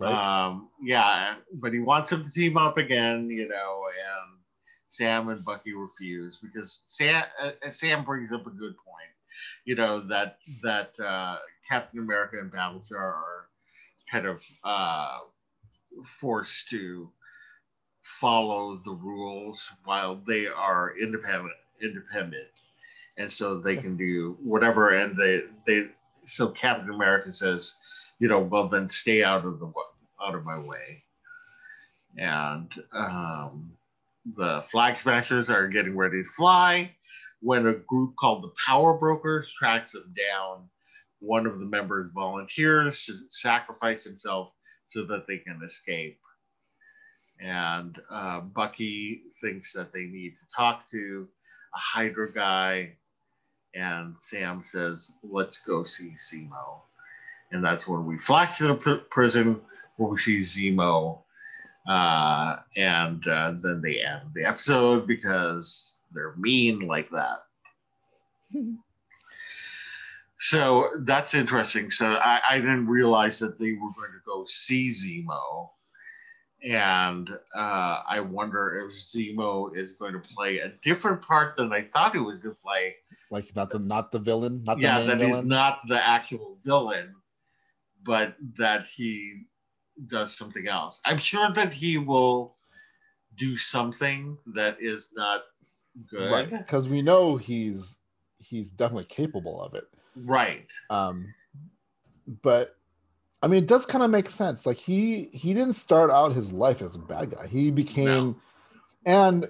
Right. Yeah, but he wants them to team up again, and Sam and Bucky refuse because Sam brings up a good point, that Captain America and Battlestar are kind of forced to follow the rules while they are independent, and so they can do whatever. And so Captain America says, well, then stay out of my way. And the Flag Smashers are getting ready to fly when a group called the Power Brokers tracks them down. One of the members volunteers to sacrifice himself so that they can escape. And Bucky thinks that they need to talk to a Hydra guy. And Sam says, let's go see Zemo. And that's when we flash to the prison where we see Zemo. And then they end the episode because they're mean like that. So that's interesting. So I didn't realize that they were going to go see Zemo. And I wonder if Zemo is going to play a different part than I thought he was going to play. Like not the villain, not the main that villain. He's not the actual villain, but that he does something else. I'm sure that he will do something that is not good, right? Because we know he's definitely capable of it, right? But I mean, it does kind of make sense. Like he didn't start out his life as a bad guy. He became, and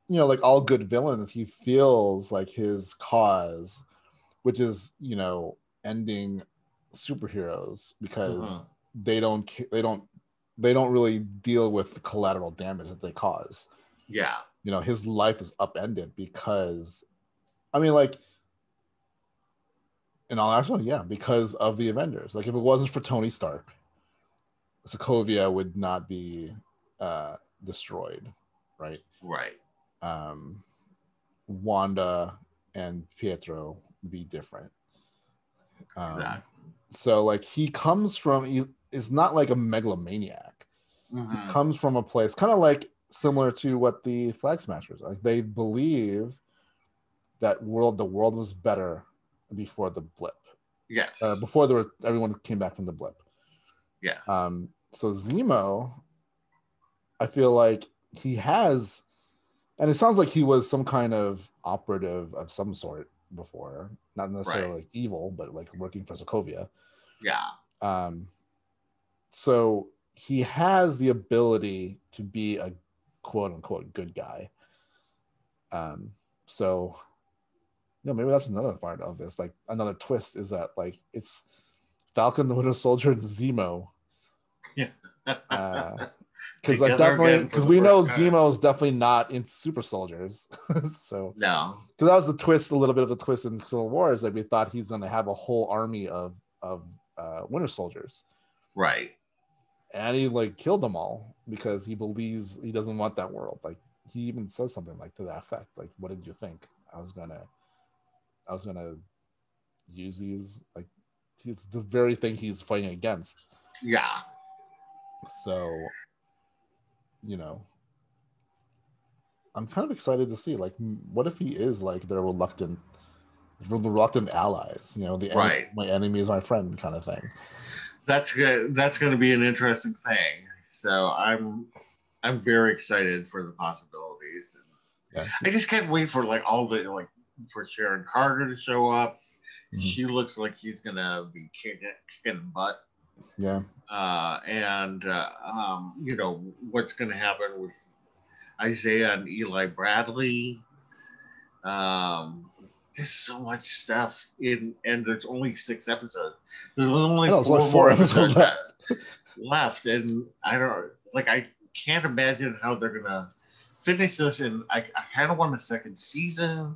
like all good villains, he feels like his cause, which is ending superheroes because they don't really deal with the collateral damage that they cause. Yeah. His life is upended because, I mean, like, in all actually, yeah, because of the Avengers. Like, if it wasn't for Tony Stark, Sokovia would not be destroyed, right? Right. Wanda and Pietro would be different. Exactly. So, like, he is not like a megalomaniac. He comes from a place kind of like similar to what the Flag Smashers are. Like, they believe that the world was better before the blip. Yes. Before everyone came back from the blip. Yeah. So Zemo, I feel like he has, and it sounds like he was some kind of operative of some sort before, not necessarily like evil, but like working for Sokovia. Yeah. So he has the ability to be a quote unquote good guy. So maybe that's another part of this. Like, another twist is that, like, it's Falcon the Winter Soldier and Zemo. Yeah. Because we know Zemo's definitely not into super soldiers. So no, because that was the twist, a little bit of the twist in Civil War, is that we thought he's going to have a whole army of Winter Soldiers, right? And he like killed them all because he believes he doesn't want that world. Like, he even says something like to that effect. Like, what did you think? I was gonna use these, like, it's the very thing he's fighting against. Yeah. So, I'm kind of excited to see, like, what if he is like their reluctant allies? My enemy is my friend kind of thing. That's good. That's going to be an interesting thing. So I'm very excited for the possibilities. Yeah. I just can't wait for for Sharon Carter to show up. Mm-hmm. She looks like she's gonna be kicking butt. Yeah. And what's gonna happen with Isaiah and Eli Bradley. Um, there's so much stuff and there's only 6 episodes. There's I only know it's like 4 4 more episodes episodes left. left, and I can't imagine how they're gonna finish this. And I kind of want a second season.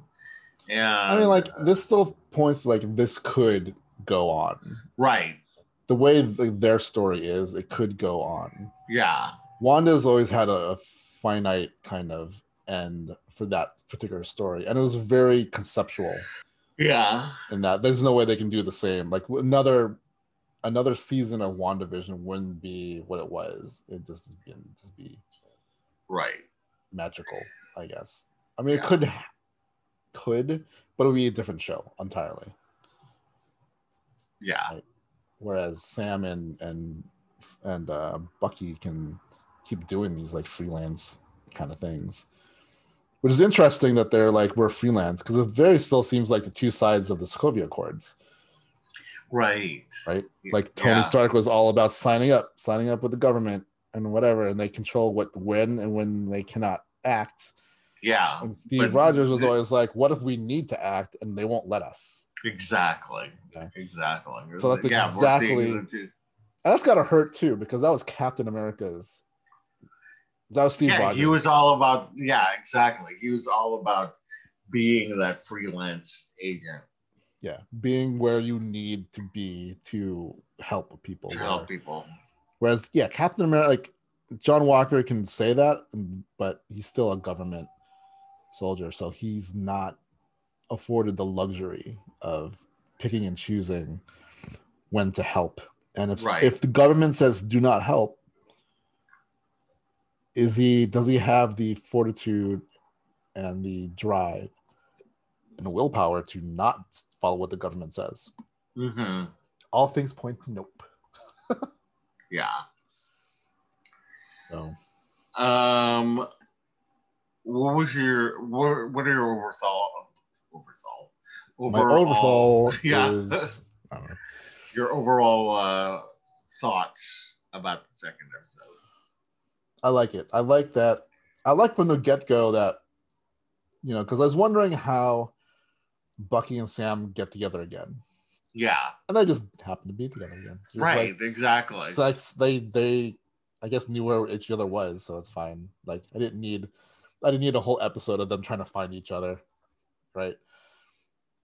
And I mean, like this still points to, like, this could go on. Right. The way their story is, it could go on. Yeah. Wanda's always had a finite kind of end for that particular story, and it was very conceptual. Yeah. And that there's no way they can do the same. Like another season of WandaVision wouldn't be what it was. It just be right. Magical, I guess. I mean, it could, but it would be a different show entirely. Yeah. Right? Whereas Sam and Bucky can keep doing these like freelance kind of things, which is interesting that they're like, we're freelance, because it very still seems like the two sides of the Sokovia Accords. Right. Like Tony Stark was all about signing up with the government and whatever, and they control when and when they cannot act. Yeah. And Steve Rogers was always like, what if we need to act and they won't let us? Exactly. Okay. Exactly. So that's exactly, and that's gotta hurt too, because that was Captain America's. That was Steve Rogers. He was all about, exactly. He was all about being that freelance agent. Yeah, being where you need to be to help people. Whereas, Captain America, like John Walker can say that, but he's still a government soldier, so he's not afforded the luxury of picking and choosing when to help. And if the government says do not help, does he have the fortitude and the drive and the willpower to not follow what the government says? Mm-hmm. All things point to nope. Yeah. So, what are your my overthought yeah. is your overall thoughts about the second episode? I like it. I like that. I like from the get-go that, because I was wondering how Bucky and Sam get together again. Yeah. And they just happen to be together again. Right, exactly. It's like they I guess knew where each other was, so it's fine. Like I didn't need a whole episode of them trying to find each other. Right.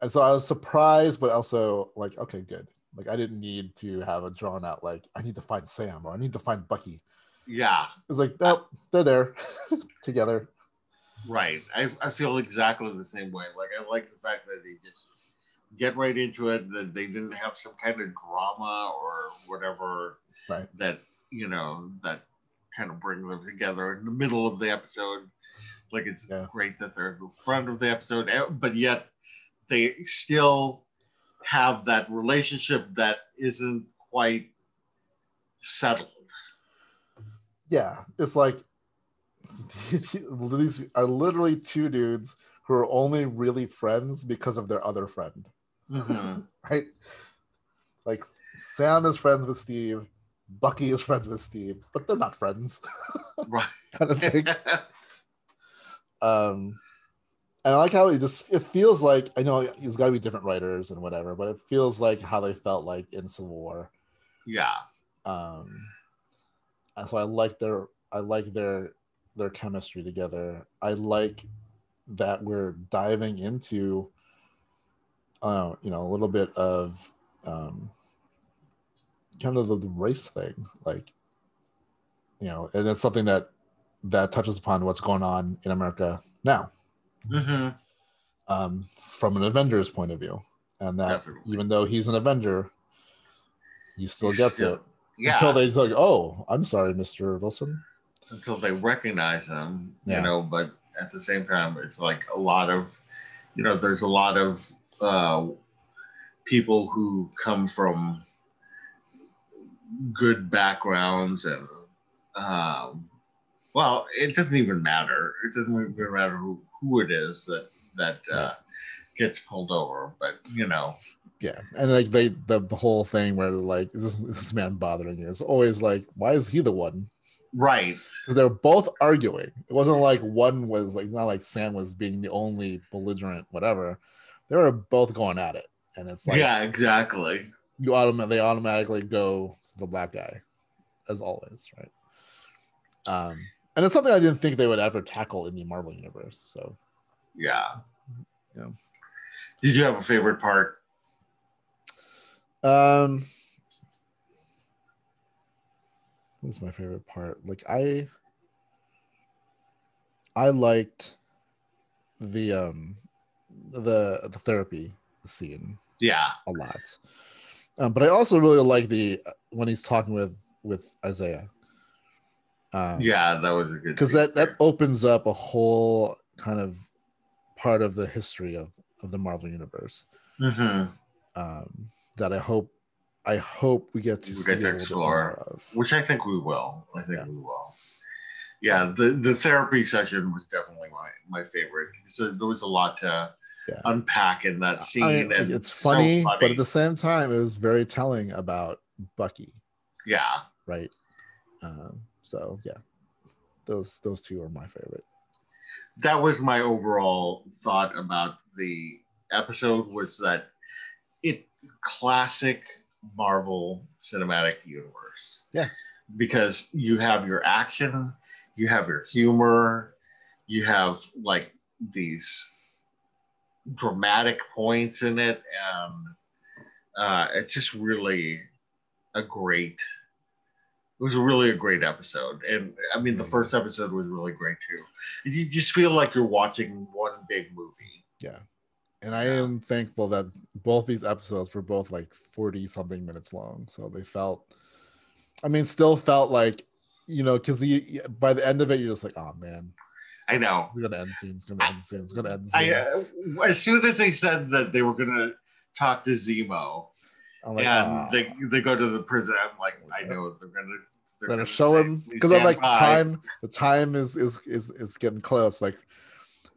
And so I was surprised, but also like, okay, good. Like I didn't need to have a drawn out, like, I need to find Sam or I need to find Bucky. Yeah. It's like, nope, they're there together. Right. I feel exactly the same way. Like I like the fact that they just get right into it, that they didn't have some kind of drama or whatever. Right. That, that kind of bring them together in the middle of the episode. Like it's great that they're in the front of the episode, but yet they still have that relationship that isn't quite settled. Yeah, it's like these are literally two dudes who are only really friends because of their other friend. Mm-hmm. Right? Like Sam is friends with Steve, Bucky is friends with Steve, but they're not friends. Right. Kind of thing. And I like how it feels like, I know it's got to be different writers and whatever, but it feels like how they felt like in Civil War. Yeah. And so I like their chemistry together. I like that we're diving into a little bit of kind of the race thing, like, and it's something that touches upon what's going on in America now. Mm-hmm. From an Avengers point of view, and that definitely, even though he's an Avenger, he still gets it. Yeah. Until they say, "Oh, I'm sorry, Mr. Wilson." Until they recognize him, but at the same time, it's like a lot of, there's a lot of people who come from good backgrounds and, well, it doesn't even matter. It doesn't even matter who it is that gets pulled over, but Yeah, and like the whole thing where they're like, is this man bothering you? It's always like, why is he the one? Right. Because they were both arguing. It wasn't like one was like, not like Sam was being the only belligerent, whatever. They were both going at it. And it's like, yeah, exactly. They automatically go to the black guy, as always, right? And it's something I didn't think they would ever tackle in the Marvel universe. So, yeah. Yeah. Did you have a favorite part? What's my favorite part? Like I liked the therapy scene. Yeah. A lot. But I also really like when he's talking with Isaiah. Yeah, that was a good because that opens up a whole kind of part of the history of the Marvel universe. Mm-hmm. That I hope we get to see a little bit more of. Which I think we will. We will. Yeah, the therapy session was definitely my favorite. So there was a lot to unpack in that scene. And it's funny, but at the same time, it was very telling about Bucky. Yeah. Right. So yeah, those two are my favorite. That was my overall thought about the episode, was that it's classic Marvel Cinematic Universe. Yeah. Because you have your action, you have your humor, you have like these dramatic points in it, and it's just really a great episode. And I mean, the first episode was really great too. You just feel like you're watching one big movie. Yeah. And I am thankful that both these episodes were both like 40 something minutes long. So they still felt like, because by the end of it, you're just like, oh man. I know. It's going to end soon. It's going to end soon. It's going to end soon. As soon as they said that they were going to talk to Zemo, I'm like, and they go to the prison, I'm like, I know they're going to show him, because I'm like, the time is getting close. Like,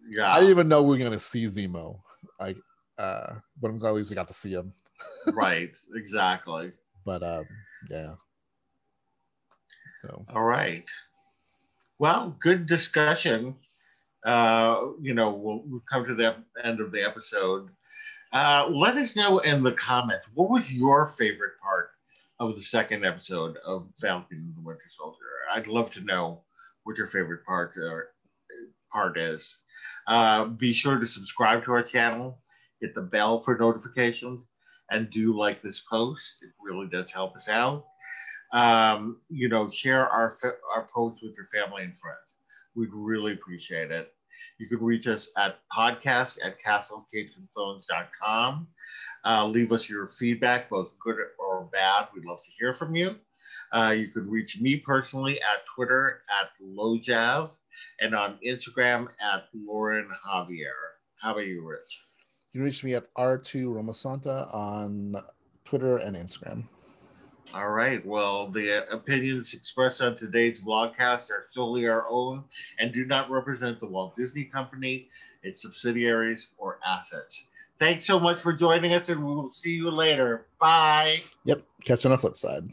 yeah, I didn't even know we were going to see Zemo. Like, but I'm glad at least we got to see him. Right, exactly. But yeah. So. All right. Well, good discussion. We'll come to the end of the episode. Let us know in the comments, what was your favorite part of the second episode of Falcon and the Winter Soldier? I'd love to know what your favorite part is. Be sure to subscribe to our channel, hit the bell for notifications, and do like this post. It really does help us out. Share our posts with your family and friends. We'd really appreciate it. You can reach us at podcast@castlecapesandthrones.com. Leave us your feedback, both good or bad. We'd love to hear from you. You can reach me personally at Twitter @Lojav and on Instagram @Loren Javier. How about you, Rich? You can reach me at R2 Romasanta on Twitter and Instagram. All right. Well, the opinions expressed on today's vlogcast are solely our own and do not represent the Walt Disney Company, its subsidiaries, or assets. Thanks so much for joining us, and we will see you later. Bye. Yep. Catch you on the flip side.